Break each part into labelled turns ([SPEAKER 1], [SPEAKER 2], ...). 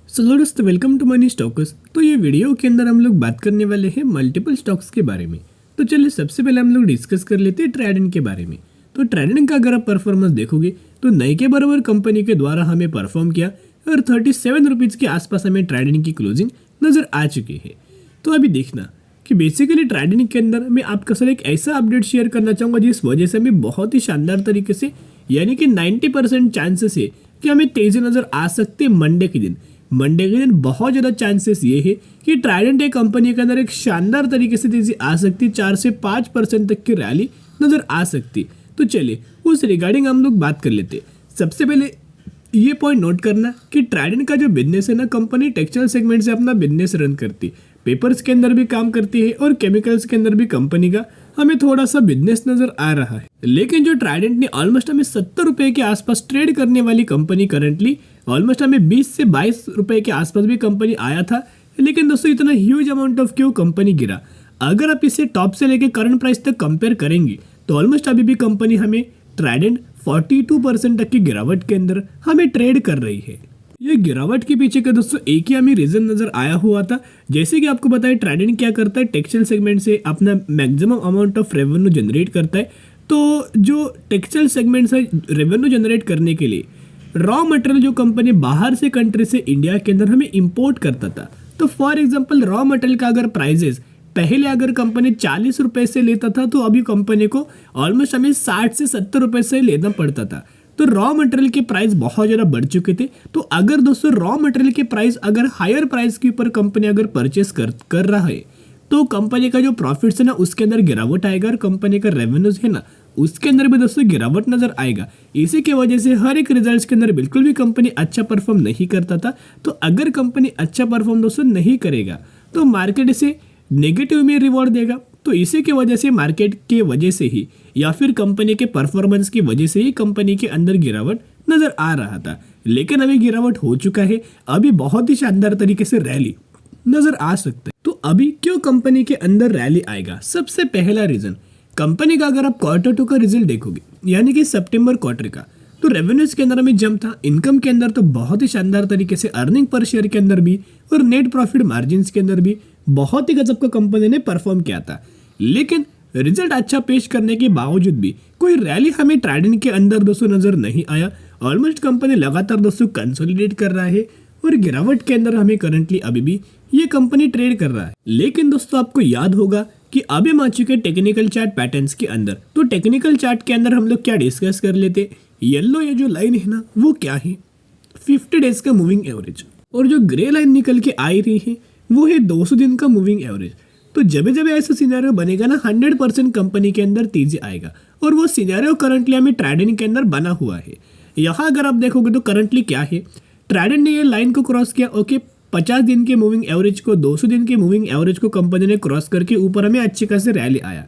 [SPEAKER 1] सो दोस्तों welcome to money stocks. तो ये वीडियो के अंदर हम लोग बात करने वाले हैं मल्टीपल स्टॉक्स के बारे में। तो चलिए सबसे पहले हम लोग डिस्कस कर लेते हैं ट्राइडेंट के बारे में। तो ट्राइडेंट का अगर आप परफॉर्मेंस देखोगे तो नए के बराबर कंपनी के द्वारा हमें परफॉर्म किया और 37 रुपीज़ के आसपास हमें ट्राइडेंट की क्लोजिंग नजर आ चुकी है। तो अभी देखना कि बेसिकली ट्राइडेंट के अंदर मैं आपके साथ एक ऐसा अपडेट शेयर करना चाहूँगा जिस वजह से हमें बहुत ही शानदार तरीके से यानी कि 90% चांसेस है कि हमें तेजी नजर आ सकते हैं मंडे के दिन बहुत ज़्यादा चांसेस ये है कि ट्राइडेंट एक कंपनी के अंदर एक शानदार तरीके से तेजी आ सकती है, 4 से 5% तक की रैली नज़र आ सकती। तो चलिए उस रिगार्डिंग हम लोग बात कर लेते। सबसे पहले ये पॉइंट नोट करना कि ट्राइडेंट का जो बिजनेस है ना, कंपनी टेक्सटाइल सेगमेंट से अपना बिजनेस रन करती, पेपर्स के अंदर भी काम करती है और केमिकल्स के अंदर भी कंपनी का हमें थोड़ा सा बिजनेस नजर आ रहा है। लेकिन जो ट्राइडेंट ने ऑलमोस्ट हमें 70 रुपए के आसपास ट्रेड करने वाली कंपनी करंटली ऑलमोस्ट हमें 20 से 22 रुपए के आसपास भी कंपनी आया था। लेकिन दोस्तों इतना ह्यूज अमाउंट ऑफ क्यों कंपनी गिरा? अगर आप इसे टॉप से लेके करंट प्राइस तक कंपेयर करेंगे तो ऑलमोस्ट अभी भी कंपनी हमें ट्राइडेंट 42% तक की गिरावट के अंदर हमें ट्रेड कर रही है। ये गिरावट के पीछे का दोस्तों एक ही हमें रीजन नजर आया हुआ था। जैसे कि आपको बताया ट्राइडेंट क्या करता है, टेक्सटाइल सेगमेंट से अपना maximum amount of revenue generate करता है। तो जो टेक्सटाइल सेगमेंट से रेवेन्यू जनरेट करने के लिए रॉ मटेरियल जो कंपनी बाहर से कंट्री से इंडिया के अंदर हमें इंपोर्ट करता था। तो फॉर एग्जांपल रॉ मटेरियल का अगर प्राइजेस पहले अगर कंपनी 40 रुपए से लेता था तो अभी कंपनी को ऑलमोस्ट हमें 60 से 70 रुपए से लेना पड़ता था। तो रॉ मटेरियल के प्राइस बहुत ज़्यादा बढ़ चुके थे। तो अगर दोस्तों रॉ मटेरियल के प्राइस अगर हायर प्राइस के ऊपर कंपनी अगर परचेस कर रहा है तो कंपनी का जो प्रॉफिट्स है ना उसके अंदर गिरावट आएगा और कंपनी का रेवेन्यूज है ना उसके अंदर भी दोस्तों गिरावट नजर आएगा। इसी की वजह से हर एक रिजल्ट्स के अंदर बिल्कुल भी कंपनी अच्छा परफॉर्म नहीं करता था। तो अगर कंपनी अच्छा परफॉर्म दोस्तों नहीं करेगा तो मार्केट इसे नेगेटिव में रिवॉर्ड देगा। तो इसी की वजह से मार्केट के वजह से ही या फिर कंपनी के परफॉर्मेंस की वजह से ही कंपनी के अंदर गिरावट नजर आ रहा था। लेकिन अभी गिरावट हो चुका है, अभी बहुत ही शानदार तरीके से रैली नजर आ सकता है। तो अभी क्यों कंपनी के अंदर रैली आएगा? सबसे पहला रीजन कंपनी का अगर आप Q2 का रिजल्ट देखोगे यानी कि सितंबर क्वार्टर का, तो रेवेन्यूज के अंदर हमें जंप था, इनकम के अंदर तो बहुत ही शानदार तरीके से, अर्निंग पर शेयर के अंदर भी और नेट प्रॉफिट मार्जिन के अंदर भी बहुत ही गजब का कंपनी ने परफॉर्म किया था। लेकिन रिजल्ट अच्छा पेश करने के बावजूद भी कोई रैली हमें ट्राइडेंट के अंदर दोस्तों नजर नहीं आया। ऑलमोस्ट कंपनी लगातार दोस्तों कंसोलिडेट कर रहा है और गिरावट के अंदर हमें करंटली अभी भी ये कंपनी ट्रेड कर रहा है। लेकिन दोस्तों आपको याद होगा कि अभी हम आ चुके टेक्निकल चार्ट पैटर्न्स के अंदर। तो टेक्निकल चार्ट के अंदर हम लोग क्या डिस्कस कर लेते, येलो ये जो लाइन है ना वो क्या है, 50 डेज का मूविंग एवरेज, और जो ग्रे लाइन निकल के आ रही है वो है 200 दिन का मूविंग एवरेज। तो जब जब ऐसा सिनेरियो बनेगा ना 100% कंपनी के अंदर तेजी आएगा और वो सिनेरियो करंटली हमें ट्राइडेंट के अंदर बना हुआ है। यहाँ अगर आप देखोगे तो करंटली क्या है, ट्राइडेंट ने ये लाइन को क्रॉस किया, ओके 50 दिन के मूविंग एवरेज को, 200 दिन के मूविंग एवरेज को कंपनी ने क्रॉस करके ऊपर हमें अच्छी खासी रैली आया,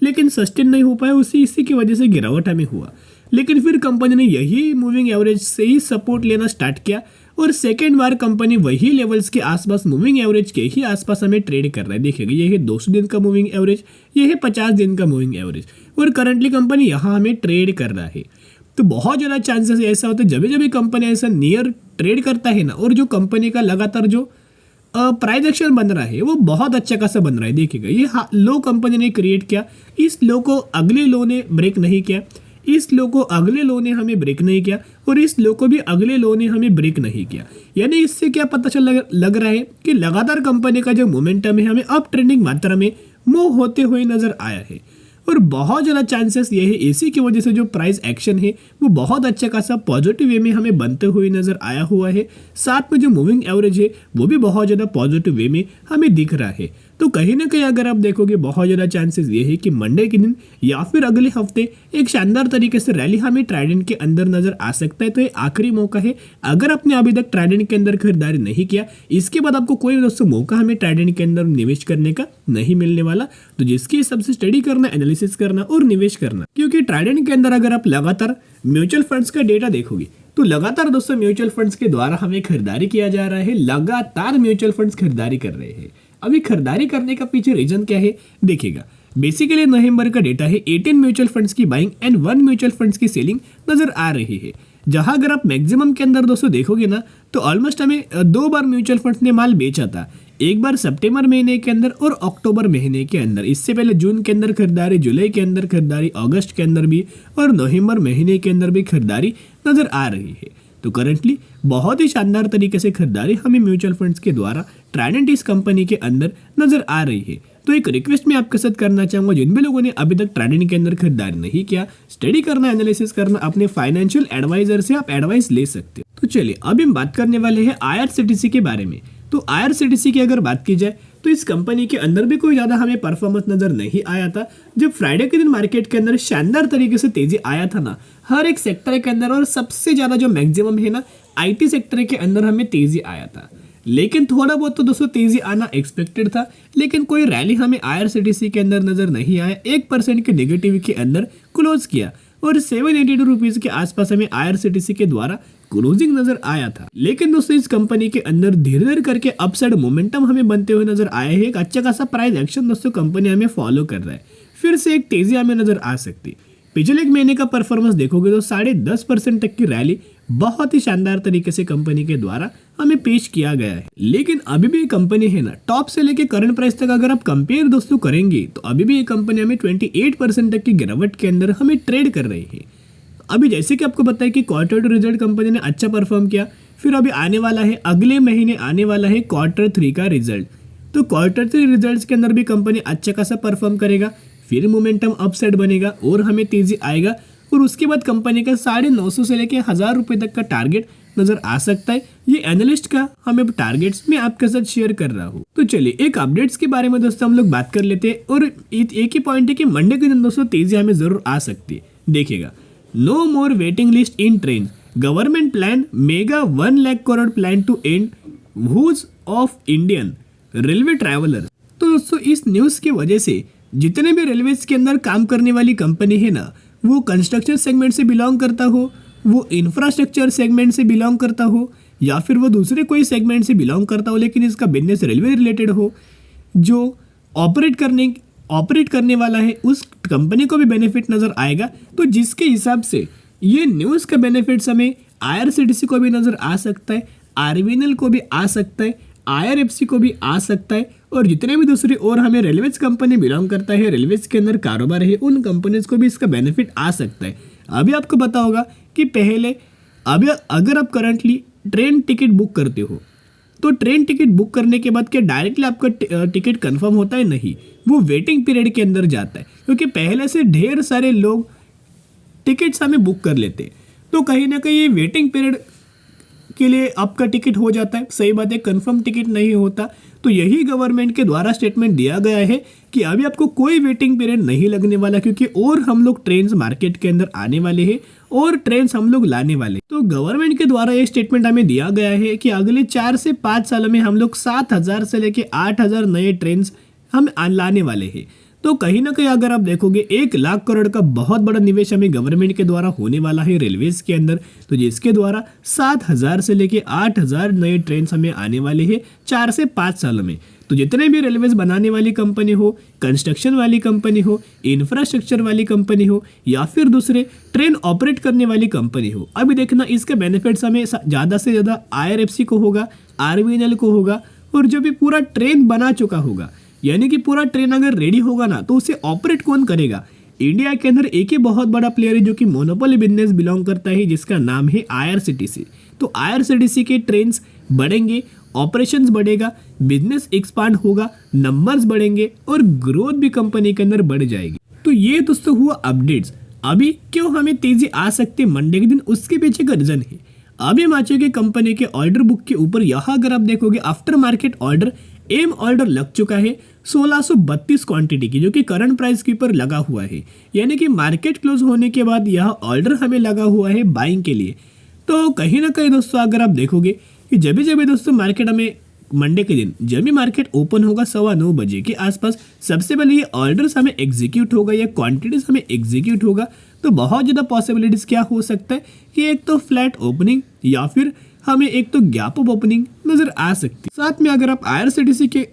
[SPEAKER 1] लेकिन सस्टेन नहीं हो पाया, इसी की वजह से गिरावट हमें हुआ। लेकिन फिर कंपनी ने यही मूविंग एवरेज से ही सपोर्ट लेना स्टार्ट किया और सेकेंड बार कंपनी वही लेवल्स के आसपास, मूविंग एवरेज के ही आसपास हमें ट्रेड कर रहा है। देखिएगा ये है 200 दिन का मूविंग एवरेज, ये है 50 दिन का मूविंग एवरेज और करंटली कंपनी यहाँ हमें ट्रेड कर रहा है। तो बहुत ज़्यादा चांसेस ऐसा होता है जब भी कंपनी ऐसा नियर ट्रेड करता है ना, और जो कंपनी का लगातार जो प्राइस एक्शन बन रहा है वो बहुत अच्छा खासा बन रहा है। देखिएगा ये लो कंपनी ने क्रिएट किया, इस लो को अगले लो ने ब्रेक नहीं किया, इस लो को अगले लो ने हमें ब्रेक नहीं किया और इस लो को भी अगले लो ने हमें ब्रेक नहीं किया। यानी इससे क्या पता लग रहा है कि लगातार कंपनी का जो मोमेंटम है हमें अप ट्रेंडिंग मात्रा में मूव होते हुए नजर आया है और बहुत ज़्यादा चांसेस ये है इसी की वजह से जो प्राइस एक्शन है वो बहुत अच्छा खासा पॉजिटिव वे में हमें बनते हुए नजर आया हुआ है। साथ में जो मूविंग एवरेज है वो भी बहुत ज़्यादा पॉजिटिव वे में हमें दिख रहा है। तो कहीं ना कहीं अगर आप देखोगे बहुत ज़्यादा चांसेस ये है कि मंडे के दिन या फिर अगले हफ्ते एक शानदार तरीके से रैली हमें ट्राइडेंट के अंदर नजर आ सकता है। तो ये आखिरी मौका है, अगर आपने अभी तक ट्राइडेंट के अंदर खरीदारी नहीं किया, इसके बाद आपको कोई दोस्तों मौका हमें ट्राइडेंट के अंदर निवेश करने का नहीं मिलने वाला। तो जिसकी हिसाब से स्टडी करना, एनालिसिस करना और निवेश करना, क्योंकि ट्राइडेंट के अंदर अगर आप लगातार म्यूचुअल फंड्स का डेटा देखोगे तो लगातार दोस्तों म्यूचुअल फंड्स के द्वारा हमें खरीदारी किया जा रहा है, लगातार म्यूचुअल फंड्स खरीदारी कर रहे हैं। अभी खरीदारी करने का पीछे रीजन क्या है देखिएगा, बेसिकली नवंबर का डेटा है, 18 म्यूचुअल फंड्स की बाइंग एंड 1 म्यूचुअल फंड्स की सेलिंग नजर आ रही है। जहां अगर आप मैक्सिमम के अंदर दोस्तों देखोगे ना, तो ऑलमोस्ट हमें 2 बार म्यूचुअल फंड्स ने माल बेचा था। एक बार सितंबर महीने के अंदर और अक्टूबर महीने के अंदर। इससे पहले जून के अंदर खरीदारी, जुलाई के अंदर खरीदारी, अगस्त के अंदर भी और नवंबर महीने के अंदर भी खरीदारी नजर आ रही है। तो करंटली बहुत ही शानदार तरीके से खरीदारी हमें म्यूचुअल फंड्स के द्वारा ट्राइडेंट इस कंपनी के अंदर नजर आ रही है। तो एक रिक्वेस्ट मैं आपके साथ करना चाहूंगा, जिन भी लोगों ने अभी तक ट्राइडेंट के अंदर खरीदारी नहीं किया, स्टडी करना, एनालिसिस करना, अपने फाइनेंशियल एडवाइजर से आप एडवाइस ले सकते हो। तो चलिए अभी हम बात करने वाले हैं आईआरसीटीसी के बारे में। तो आईआरसीटीसी की अगर बात की जाए तो इस कंपनी के अंदर भी कोई ज्यादा हमें परफॉर्मेंस नजर नहीं आया था। जब फ्राइडे के दिन मार्केट के अंदर शानदार तरीके से तेजी आया था ना हर एक सेक्टर के अंदर, और सबसे ज्यादा जो मैक्सिमम है ना आईटी सेक्टर के अंदर हमें तेजी आया था। लेकिन थोड़ा बहुत तो दोस्तों तेजी आना एक्सपेक्टेड था, लेकिन कोई रैली हमें आईआरसीटीसी के अंदर नजर नहीं आया। 1% के नेगेटिव के अंदर क्लोज किया और 782 रुपीज के आसपास हमें आईआरसीटीसी के द्वारा क्लोजिंग नजर आया था। लेकिन दोस्तों इस कंपनी के अंदर धीरे धीरे करके अपसाइड मोमेंटम हमें बनते हुए नजर आया है। एक अच्छा खासा प्राइस एक्शन दोस्तों कंपनी हमें फॉलो कर रहा है, फिर से एक तेजी हमें नजर आ सकती। पिछले एक महीने का परफॉर्मेंस देखोगे तो 10.5% तक की रैली बहुत ही शानदार तरीके से कंपनी के द्वारा हमें पेश किया गया है। लेकिन अभी भी ये कंपनी है ना टॉप से लेके करंट प्राइस तक अगर आप कंपेयर दोस्तों करेंगे तो अभी भी ये कंपनी हमें 28% तक की गिरावट के अंदर हमें ट्रेड कर रही है। अभी जैसे कि आपको पता है कि क्वार्टर 2 रिजल्ट कंपनी ने अच्छा परफॉर्म किया, फिर अभी आने वाला है अगले महीने आने वाला है क्वार्टर 3 का रिजल्ट। तो क्वार्टर 3 रिजल्ट्स के अंदर भी कंपनी अच्छा खासा परफॉर्म करेगा, फिर मोमेंटम अपसाइड बनेगा और हमें तेजी आएगा, और उसके बाद कंपनी का 950 से लेके 1000 रुपए तक का टारगेट नजर आ सकता है। ये एनालिस्ट का हमें टारगेट्स मैं आपके साथ शेयर कर रहा हूँ। तो चलिए एक अपडेट्स के बारे में दोस्तों हम लोग बात कर लेते हैं, और एक ही पॉइंट है कि मंडे के दिन दोस्तों तेजी हमें जरूर आ सकती है। देखिएगा, no more waiting list in train, government plan mega 1 lakh crore plan to end views of Indian railway traveller. तो दोस्तों इस न्यूज की वजह से जितने भी रेलवेज के अंदर काम करने वाली कंपनी है ना, वो कंस्ट्रक्शन सेगमेंट से बिलोंग करता हो, वो इंफ्रास्ट्रक्चर सेगमेंट से बिलोंग करता हो, या फिर वो दूसरे कोई सेगमेंट से बिलोंग करता हो लेकिन इसका बिजनेस रेलवे रिलेटेड हो, जो ऑपरेट करने वाला है उस कंपनी को भी बेनिफिट नजर आएगा। तो जिसके हिसाब से ये न्यूज़ का बेनिफिट्स हमें आईआरसीटीसी को भी नजर आ सकता है, आरवीएनएल को भी आ सकता है, आईआरएफसी को भी आ सकता है, और जितने भी दूसरी और हमें रेलवेज कंपनी बिलोंग करता है, रेलवेज के अंदर कारोबार है, उन कंपनीज को भी इसका बेनिफिट आ सकता है। अभी आपको पता होगा कि पहले अभी अगर आप करंटली ट्रेन टिकट बुक करते हो तो ट्रेन टिकट बुक करने के बाद क्या डायरेक्टली आपका टिकट कंफर्म होता है? नहीं, वो वेटिंग पीरियड के अंदर जाता है, क्योंकि पहले से ढेर सारे लोग टिकट्स हमें बुक कर लेते हैं। तो कहीं ना कहीं ये वेटिंग पीरियड के लिए आपका टिकट हो जाता है। सही बात है, कंफर्म टिकट नहीं होता। तो यही गवर्नमेंट के द्वारा स्टेटमेंट दिया गया है कि अभी आपको कोई वेटिंग पीरियड नहीं लगने वाला, क्योंकि और हम लोग ट्रेन मार्केट के अंदर आने वाले हैं और ट्रेन हम लोग लाने वाले। तो गवर्नमेंट के द्वारा ये स्टेटमेंट हमें दिया गया है कि अगले 4 से 5 सालों में हम लोग 7000 से लेके 8000 नए ट्रेन हम लाने वाले हैं। तो कहीं ना कहीं अगर आप देखोगे 1 लाख करोड़ का बहुत बड़ा निवेश हमें गवर्नमेंट के द्वारा होने वाला है रेलवेज के अंदर, तो जिसके द्वारा 7000 से लेके 8000 नए ट्रेन हमें आने वाले हैं 4 से 5 सालों में। तो जितने भी रेलवेज बनाने वाली कंपनी हो, कंस्ट्रक्शन वाली कंपनी हो, इंफ्रास्ट्रक्चर वाली कंपनी हो, या फिर दूसरे ट्रेन ऑपरेट करने वाली कंपनी हो, अभी देखना इसके बेनिफिट्स हमें ज़्यादा से ज़्यादा आईआरएफसी को होगा, आरवीएनएल को होगा, और जो भी पूरा ट्रेन बना चुका होगा, यानी कि पूरा ट्रेन अगर रेडी होगा ना तो उसे ऑपरेट कौन करेगा? इंडिया के अंदर एक ही बहुत बड़ा प्लेयर है जो कि मोनोपोली बिजनेस बिलोंग करता है, जिसका नाम है आईआरसीटीसी। तो आईआरसीटीसी के ट्रेन्स बढ़ेंगे, ऑपरेशंस बढ़ेगा, बिजनेस एक्सपांड होगा, नंबर्स बढ़ेंगे और ग्रोथ भी कंपनी के अंदर बढ़ जाएगी। तो ये दोस्तों हुआ अपडेट्स। अभी क्यों हमें तेजी आ सकती है मंडे के दिन, उसके पीछे का रीजन है। अभी हम आ चुके कंपनी के ऑर्डर बुक के ऊपर। यहाँ अगर आप देखोगे after market order M order लग चुका है 1632 क्वांटिटी की, जो कि करंट प्राइस के ऊपर लगा हुआ है, यानी कि मार्केट क्लोज होने के बाद यह ऑर्डर हमें लगा हुआ है बाइंग के लिए। तो कहीं ना कहीं दोस्तों अगर आप देखोगे कि जब भी दोस्तों मार्केट हमें मंडे के दिन जब भी मार्केट ओपन होगा 9:15 बजे के आसपास, सबसे पहले ये ऑर्डर्स हमें एग्जीक्यूट होगा या क्वांटिटीज हमें एग्जीक्यूट होगा, तो बहुत ज़्यादा पॉसिबिलिटीज क्या हो सकता है कि एक तो फ्लैट ओपनिंग या फिर हमें एक तो गैप अप ओपनिंग नजर आ सकती है। साथ में अगर आप आईआरसीटीसी के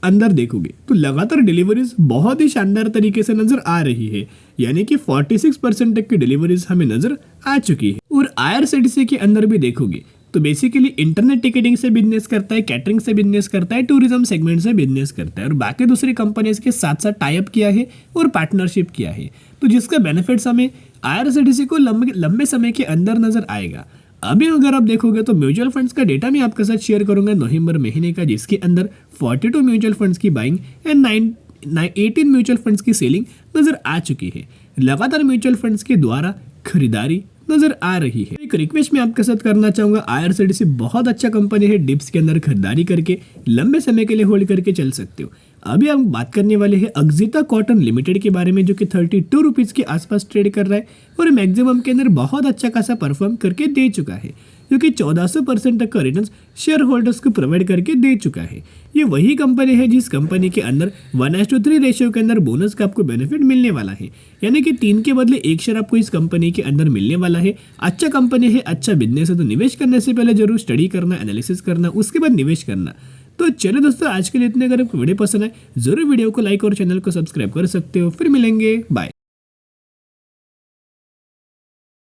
[SPEAKER 1] अंदर देखोगे तो लगातार डिलीवरीज बहुत ही शानदार तरीके से नजर आ रही है, यानी कि 46% तक की डिलीवरीज हमें नजर आ चुकी है। और और IRCTC के अंदर भी देखोगे तो बेसिकली इंटरनेट टिकटिंग से बिजनेस करता है, कैटरिंग से बिजनेस करता है, टूरिज्म सेगमेंट से बिजनेस करता है और बाकी दूसरी कंपनीज के साथ साथ टाई अप किया है और पार्टनरशिप किया है। तो जिसका बेनिफिट्स हमें IRCTC को लंबे समय के अंदर नजर आएगा। अभी अगर आप देखोगे तो म्यूचुअल फंड्स का डेटा मैं आपके साथ शेयर करूंगा नवंबर महीने का, जिसके अंदर 42 म्यूचुअल फंड्स की बाइंग एंड 18 म्यूचुअल फंड्स की सेलिंग नजर आ चुकी है। लगातार म्यूचुअल फंड्स के द्वारा खरीदारी नजर आ रही है। एक रिक्वेस्ट मैं आपके साथ करना चाहूंगा, IRCTC बहुत अच्छा कंपनी है, डिप्स के अंदर खरीदारी करके लंबे समय के लिए होल्ड करके चल सकते हो। अभी हम बात करने वाले हैं अगजिता कॉटन लिमिटेड के बारे में, जो कि 32 रुपीज के आसपास ट्रेड कर रहा है और मैक्सिमम के अंदर बहुत अच्छा खासा परफॉर्म करके दे चुका है, जो कि 1400% तक का रिटर्न शेयर होल्डर्स को प्रोवाइड करके दे चुका है। ये वही कंपनी है जिस कंपनी के अंदर 1:3 रेशियो के अंदर बोनस का आपको बेनिफिट मिलने वाला है, यानी कि 3 के बदले 1 शेयर आपको इस कंपनी के अंदर मिलने वाला है। अच्छा कंपनी है, अच्छा बिजनेस है, तो निवेश करने से पहले जरूर स्टडी करना, एनालिसिस करना, उसके बाद निवेश करना। तो चलो दोस्तों, आज के लिए इतने। अगर आपको वीडियो पसंद है जरूर वीडियो को लाइक और चैनल को सब्सक्राइब कर सकते हो। फिर मिलेंगे, बाय।